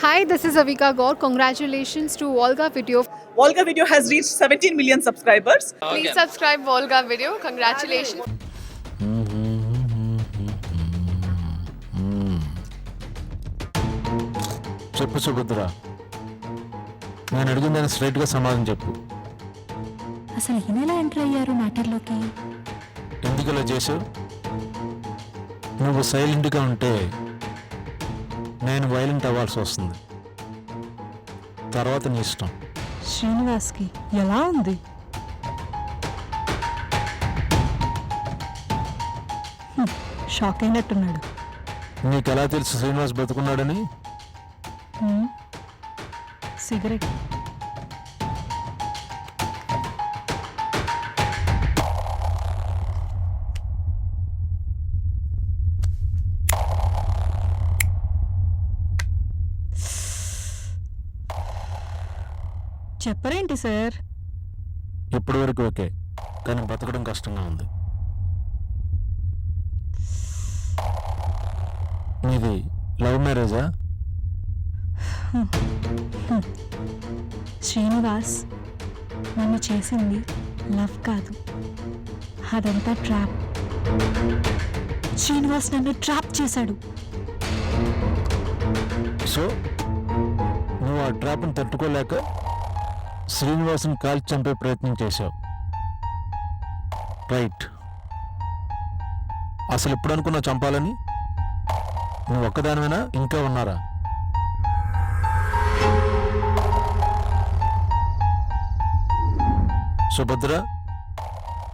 Hi, this is Avika Gaur. Congratulations to Volga Video. Volga Video has reached 17 million subscribers. Please subscribe Volga Video. Congratulations. చెప్పు సుభద్ర, నేను అడిగిందని స్ట్రైట్గా సమాధానం చెప్పు. అసలు ఈయన ఎలా ఎంటర్ అయ్యారు మ్యాటర్లోకి? ఎందుకు ఇలా చేసావు? నువ్వు సైలెంట్గా ఉంటే నేను వైలెంట్ అవ్వాల్సి వస్తుంది. తర్వాత నీ ఇష్టం. శ్రీనివాస్కి ఎలా ఉంది? షాక్ అయినట్టున్నాడు. నీకు ఎలా తెలుసు శ్రీనివాస్ బతుకున్నాడని? సిగరెట్. చెప్పరేంటి సార్? ఇప్పటి వరకు ఓకే, కానీ బతకడం కష్టంగా ఉంది. నీది లవ్ మ్యారేజా? శ్రీనివాస్ నన్ను చేసింది లవ్ కాదు, అదంతా ట్రాప్. శ్రీనివాస్ నన్ను ట్రాప్ చేశాడు. సో నువ్వు ఆ ట్రాప్ని తట్టుకోలేక శ్రీనివాసుని కాల్చి చంపే ప్రయత్నం చేశావు. రైట్. అసలు ఎప్పుడు అనుకున్నా చంపాలని? నువ్వు ఒక్కదానివేనా, ఇంకా ఉన్నారా? Subhadra,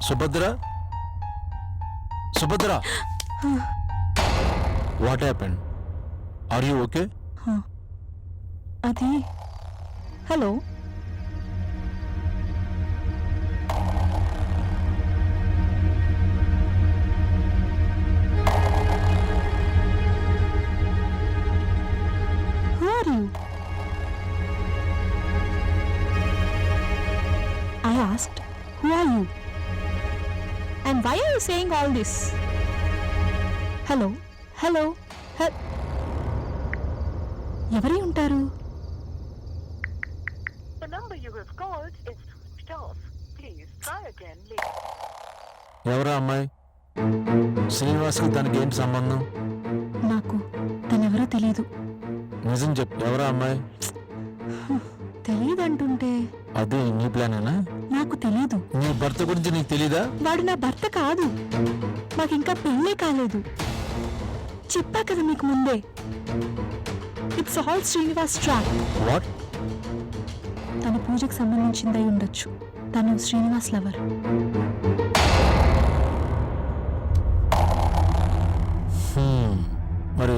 Subhadra, Subhadra, what happened? Are you okay? అది hello, who are you? I asked, who are you? And why are you saying all this? Hello, hello, ఎవరి ఉంటారు? The number you have called is switched off. Please try again later. ఎవరా అమ్మాయి? శ్రీనివాస్కి తనకి ఏంటి సంబంధం? నాకు తనెవరో తెలీదు. నిజం చెప్పు, ఎవరా అమ్మాయి? తెలీదంటుంటే అది నీ ప్లానేనా? నాకు తెలీదు. నీ భర్త గురించి నీకు తెలీదా? వాడు నా భర్త కాదు, మాకింకా పెళ్ళే కాలేదు. చెప్పా కదా మీకు ముందే. It's all Srinivas trap. What? తన పూజకు సంబంధించిందై ఉండొచ్చు. తను శ్రీనివాస్ లవర్. మరి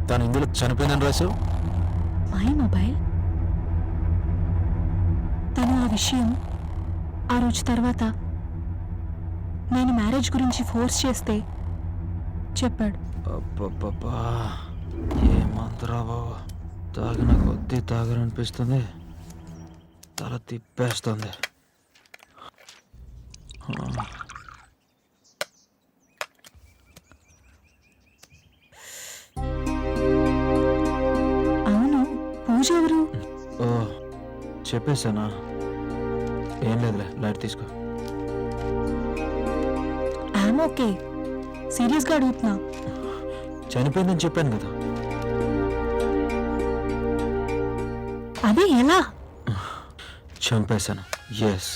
తను ఇందులో చనిపోయిందని రాశావు? My mobile. తను ఆ విషయం ఆ రోజు తర్వాత నేను మ్యారేజ్ గురించి ఫోర్స్ చేస్తే చెప్పాడు. అబ్బబ్బబ్బా, ఏమంతరా బాబు, తాగిన కొద్దీ తాగరనిపిస్తుంది, తల తిప్పేస్తుంది. అవును, పూజ ఎవరు? ఓ చెప్పేశానా? ఏం లేదులే, లైట్ తీసుకో. I'm okay. సీరియస్గా అడుగుతున్నా. చనిపోయిందని చెప్పాను కదా. అదే ఎలా? చంపేశాను. ఎస్,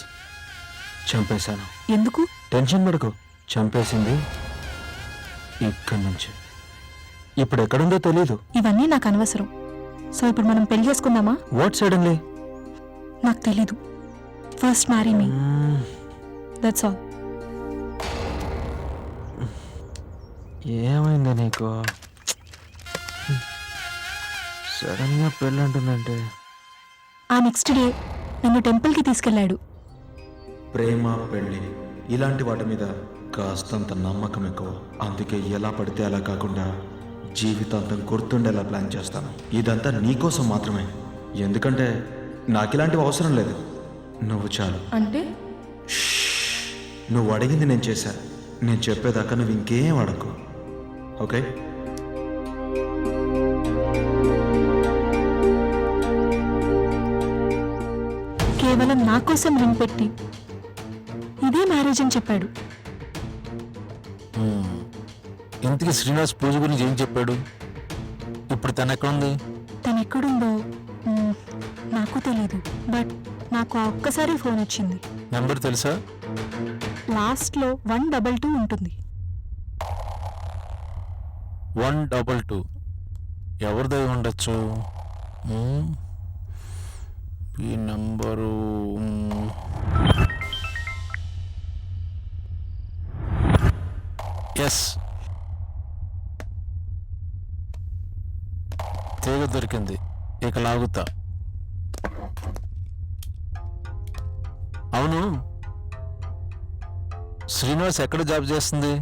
చంపేశాను. ఎందుకు? టెన్షన్ పడకు, చంపేసింది ఇక్కడి నుంచి. ఇప్పుడు ఎక్కడుందో తెలీదు. ఇవన్నీ నాకు అనవసరం. సో ఇప్పుడు మనం పెళ్లి చేసుకుందామా? What suddenly? నాకు తెలీదు. First marry me, that's all. ఏమైంది నీకు? సడన్గా పెళ్ళి అంటుందంటే. ఆ నెక్స్ట్ డే నన్ను టెంపుల్కి తీసుకెళ్ళాడు. ప్రేమ, పెళ్ళి ఇలాంటి వాటి మీద కాస్తంత నమ్మకం ఎక్కువ. అందుకే ఎలా పడితే అలా కాకుండా జీవితాంతం గుర్తుండేలా ప్లాన్ చేస్తాను. ఇదంతా నీకోసం మాత్రమే. ఎందుకంటే నాకు ఇలాంటివి అవసరం లేదు. నువ్వు చాలు. అంటే నువ్వు అడిగింది నేను చేశాను. నేను చెప్పేదాకా నువ్వు ఇంకేం అడగకు, ఓకే? కేవలం నా కోసం రింగ్ పెట్టి ఇదే మ్యారేజ్ అని చెప్పాడు. ఇంతకీ శ్రీనివాస్ పూజ గురించి ఏం చెప్పాడు? ఇప్పుడు తను ఎక్కడ ఉంది? తను ఎక్కడుందో నాకు తెలీదు. బట్ నాకు ఆ ఒక్కసారి ఫోన్ వచ్చింది. నెంబర్ తెలుసా? లాస్ట్లో 122 ఉంటుంది. 122. ఎవరిదై ఉండొచ్చు? ఈ నంబరు ఎస్, తీగ దొరికింది. ఇక లాగుతా. అవును, శ్రీనివాస్ ఎక్కడ జాబ్ చేస్తుంది?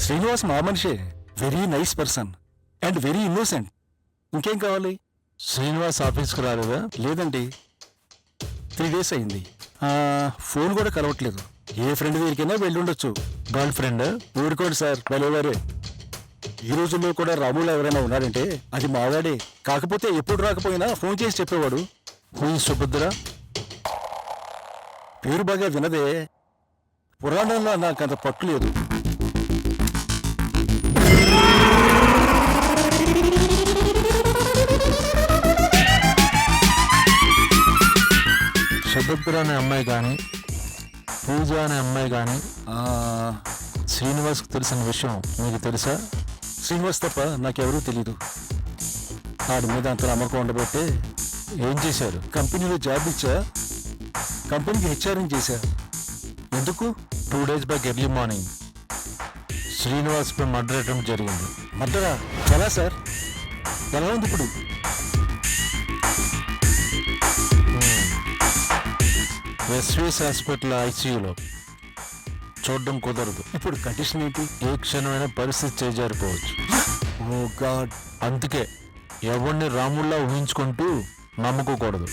శ్రీనివాస్ మా మనిషే. Very nice person and very innocent. ఇంకేం కావాలి? శ్రీనివాస్ ఆఫీస్కి రాలేదా? లేదండి, 3 days అయింది. ఫోన్ కూడా కలవట్లేదు. ఏ ఫ్రెండ్ దగ్గరికైనా వెళ్ళి ఉండొచ్చు. Girl friend? ఊరుకోండి సార్, భలేవారే. ఈ రోజుల్లో కూడా రాములు ఎవరైనా ఉన్నాడంటే అది మావాడే. కాకపోతే ఎప్పుడు రాకపోయినా ఫోన్ చేసి చెప్పేవాడు. Who is Subhadra? పేరు బాగా వినదే. పురాణంలో నాకంత పట్టు లేదు. సుభద్ర అనే అమ్మాయి కానీ పూజ అనే అమ్మాయి కానీ శ్రీనివాస్కి తెలిసిన విషయం మీకు తెలుసా? శ్రీనివాస్ తప్ప నాకెవరూ తెలీదు. ఆడి మీద అంత నమ్మకం ఉండబట్టే ఏం చేశారు? కంపెనీలో జాబ్ ఇచ్చా. కంపెనీకి హెచ్ఆర్ఎం చేశా. ఎందుకు? 2 days back early morning Srinivas పై మర్డర్ అటెంప్ట్ జరిగింది. మర్డరా? ఎలా సార్? ఎలా ఉంది ఇప్పుడు? ఎస్వీఎస్ హాస్పిటల్ ఐసీయూలో. చూడడం కుదరదు. ఇప్పుడు కండిషన్ ఏంటి? ఏ క్షణమైన పరిస్థితి చేజారిపోవచ్చు. ఓ గాడ్. అందుకే ఎవరిని రాముల్లా ఊహించుకుంటూ నమ్ముకోకూడదు.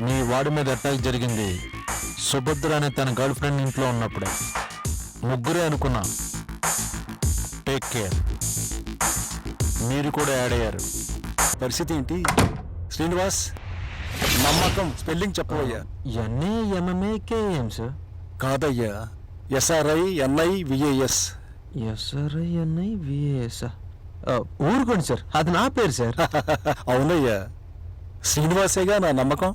నీ వాడి మీద అటాక్ జరిగింది సుభద్ర అనే తన గర్ల్ ఫ్రెండ్ ఇంట్లో ఉన్నప్పుడే. ముగ్గురే అనుకున్నా. Take care. మీరు కూడా యాడ్ అయ్యారు. పరిస్థితి ఏంటి? శ్రీనివాస్, నమ్మకం స్పెల్లింగ్ చెప్పవయ్యా. NAMMAKM sir. కాదయ్యా, SRINIVAS. SRINIVAS. ఊరుకోండి సార్, అది నా పేరు సార్. అవునయ్యా, శ్రీనివాసేగా నా నమ్మకం.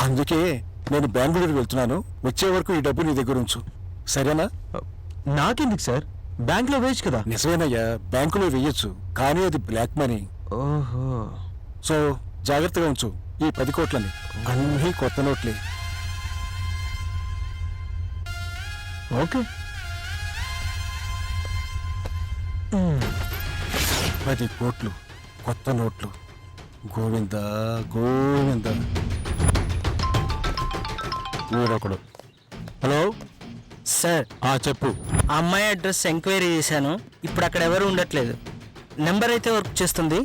అందుకే నేను బెంగళూరు వెళ్తున్నాను. వచ్చే వరకు ఈ డబ్బు నీ దగ్గర ఉంచు, సరేనా? నాకెందుకు సార్? బ్యాంక్లో వేయచ్చు కదా. నిజమేనయ్యా, బ్యాంకులో వేయొచ్చు, కానీ అది బ్లాక్ మనీ. ఓహో. సో జాగ్రత్తగా ఉంచు ఈ 10 కోట్లని. అన్నీ కొత్త నోట్లే. ఓకే. 10 కోట్లు కొత్త నోట్లు. గోవింద గోవింద. వీడొకడు. హలో సార్, చెప్పు. ఆ అమ్మాయి అడ్రస్ ఎంక్వైరీ చేశాను. ఇప్పుడు అక్కడ ఎవరు ఉండట్లేదు. నెంబర్ అయితే వర్క్ చేస్తుంది.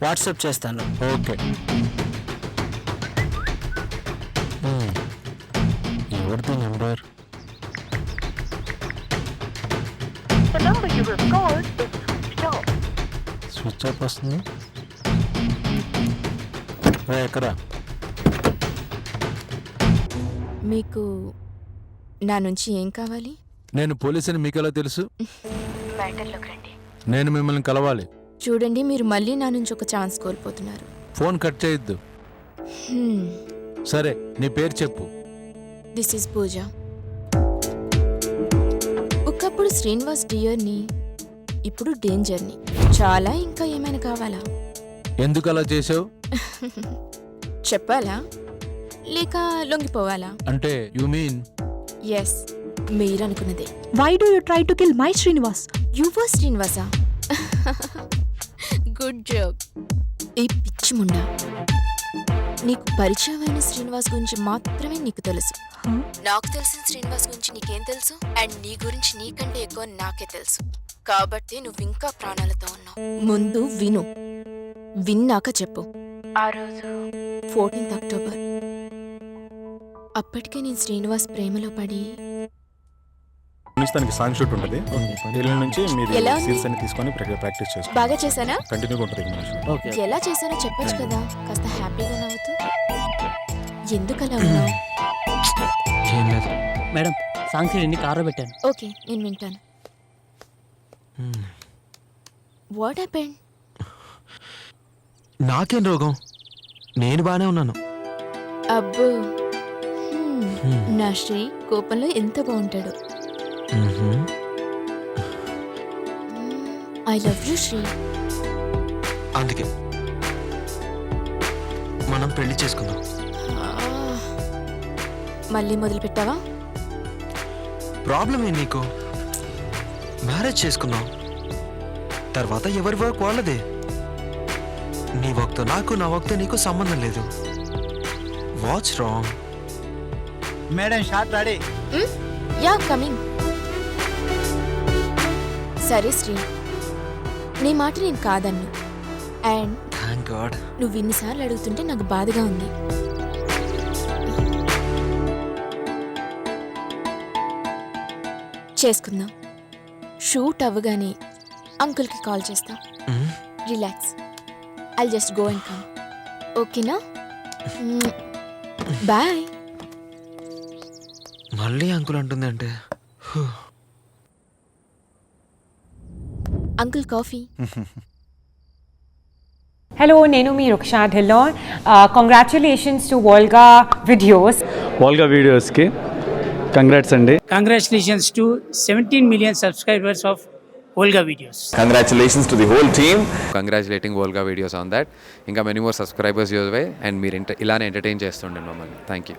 వాట్సాప్ చేస్తాను. ఓకే. ఎవరిది number? The number you have called is switched off. Switch off వస్తుంది. ఎక్కడా? మీకు నా నుంచి ఏం కావాలి? నేను పోలీసుని మీకెలా తెలుసు? మ్యాటర్లోకి రండి. నేను మిమ్మల్ని కలవాలి. చూడండి, మీరు మళ్ళీ నా నుంచి ఒక ఛాన్స్ కోల్పోతున్నారు. ఫోన్ కట్ చేయొద్దు. సరే, నీ పేరు చెప్పు. దిస్ ఈస్ పూజ. ఒకప్పుడు శ్రీనివాస్ డియర్ని, ఇప్పుడు డేంజర్ని. చాలా ఇంకా ఏమైనా కావాలా? ఎందుకు అలా చేసావు? చెప్పాలా లేక లొంగిపోవాలా? అంటే యు మీన్? ఎస్, మీరనుకున్నదే. Why do you try to kill my Srinivas? Your శ్రీనివాసా? Good joke. ఈ పిచ్చి ముండా, నీకు పరిచయమైన శ్రీనివాస్ గురించి మాత్రమే నీకు తెలుసు. నాకు తెలిసిన శ్రీనివాస్ గురించి నీకేం తెలుసు? అండ్ నీ గురించి నీకంటే ఎక్కువ నాకే తెలుసు. కాబట్టి నువ్వు ఇంకా ప్రాణాలతో ఉన్నావు. ముందు విను, విన్నాక చెప్పు. ఆ రోజు 14th October. అప్పటికే నేను శ్రీనివాస్ ప్రేమలో పడి నుంచి తనకి సాంగ్ షూట్ ఉంటుంది ఎల్లుండి నుంచి మీరు ఎలా ఉంది? సీన్స్ అన్ని తీసుకొని ప్రాక్టీస్ చేసుకోండి. బాగా చేశానా? కంటిన్యూగా ఉంటుంది మన షూట్. ఓకే ఎలా చేశానో చెప్పొచ్చు కదా, కాస్త హ్యాపీగా నవ్వుతూ. ఎందుకు అలా ఉన్నావు? ఏం లేదు. మేడం సాంగ్స్ ఎన్ని కార్లో పెట్టాను. ఓకే, నేను వింటాను. What happened? నాకేం రోగం, నేను బాగానే ఉన్నాను. అబ్బో, నా శ్రీ కోపంలో ఎంత బాగుంటాడు. I love you Sri. అందుకే మనం పెళ్లి చేసుకుందాం. మళ్ళీ మొదలు పెట్టావా? ప్రాబ్లం ఏంటి నీకు? మ్యారేజ్ చేసుకుందాం, తర్వాత ఎవరి వర్క్ వాళ్ళదే. నీ వర్క్తో నాకు, నా వర్క్తో నీకు సంబంధం లేదు. What's wrong? Madam short ready. Yeah coming. సరే శ్రీ, నీ మాట నేను కాదన్ను. And thank God. నువ్వు ఇన్నిసార్లు అడుగుతుంటే నాకు బాధగా ఉంది. చేసుకుందాం. షూట్ అవ్వగానే అంకుల్కి కాల్ చేస్తా. Relax, I just go and come. ఓకేనా? బాయ్. మళ్ళీ అంకుల్ అంటుందంటే. Uncle coffee. Hello, నేను మీ Ruksha Dhillon. Congratulations to Volga videos. Volga వీడియోస్కి కంగ్రాట్స్ అండి. Congratulations to 17 million subscribers of Volga Videos. Congratulations to the whole team. Congratulating Volga videos on that. ఇంకా many more subscribers యూజ్ వే and మీరు ఇలానే ఎంటర్టైన్ చేస్తుండే మమ్మల్ని. Thank you.